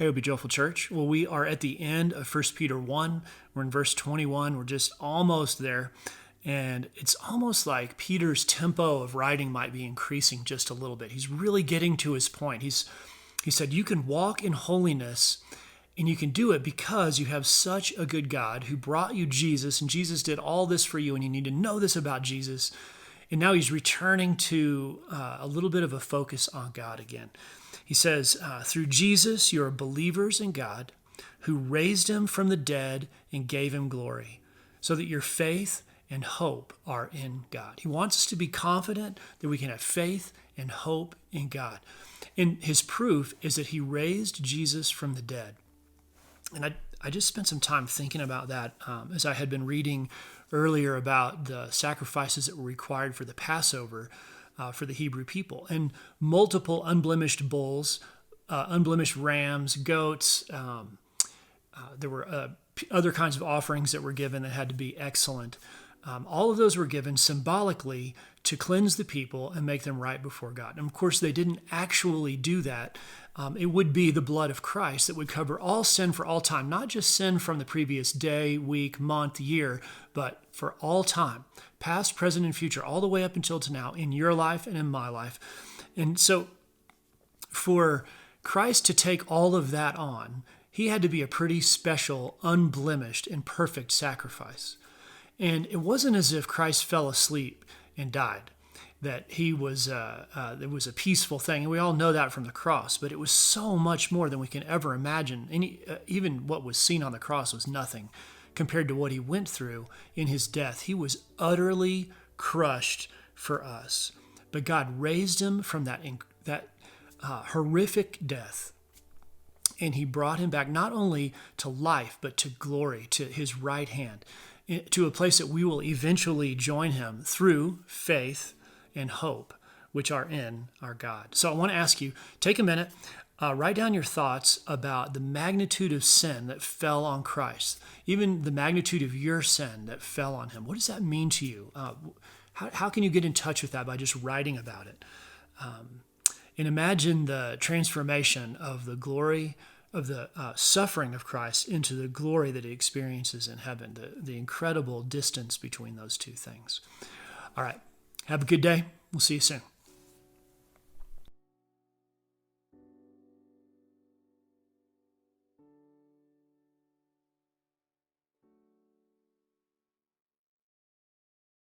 Hey, Be Joyful Church. Well, we are at the end of 1 Peter 1. We're in verse 21. We're just almost there. And it's almost like Peter's tempo of writing might be increasing just a little bit. He's really getting to his point. He said, you can walk in holiness, and you can do it because you have such a good God who brought you Jesus, and Jesus did all this for you, and you need to know this about Jesus. And now he's returning to a little bit of a focus on God again. He says, through Jesus, you are believers in God, who raised him from the dead and gave him glory, so that your faith and hope are in God. He wants us to be confident that we can have faith and hope in God. And his proof is that he raised Jesus from the dead. And I just spent some time thinking about that as I had been reading earlier about the sacrifices that were required for the Passover for the Hebrew people. And multiple unblemished bulls, unblemished rams, goats. There were other kinds of offerings that were given that had to be excellent. All of those were given symbolically to cleanse the people and make them right before God. And of course, they didn't actually do that. It would be the blood of Christ that would cover all sin for all time, not just sin from the previous day, week, month, year, but for all time, past, present, and future, all the way up until to now, in your life and in my life. And so for Christ to take all of that on, he had to be a pretty special, unblemished, and perfect sacrifice. And it wasn't as if Christ fell asleep and died, that it was a peaceful thing. And we all know that from the cross, but it was so much more than we can ever imagine. Even what was seen on the cross was nothing compared to what he went through in his death. He was utterly crushed for us. But God raised him from that horrific death. And he brought him back not only to life, but to glory, to his right hand, to a place that we will eventually join him through faith and hope, which are in our God. So I want to ask you, take a minute, write down your thoughts about the magnitude of sin that fell on Christ, even the magnitude of your sin that fell on him. What does that mean to you? How can you get in touch with that by just writing about it? And imagine the transformation of the glory of the suffering of Christ into the glory that he experiences in heaven, the incredible distance between those two things. All right. Have a good day. We'll see you soon.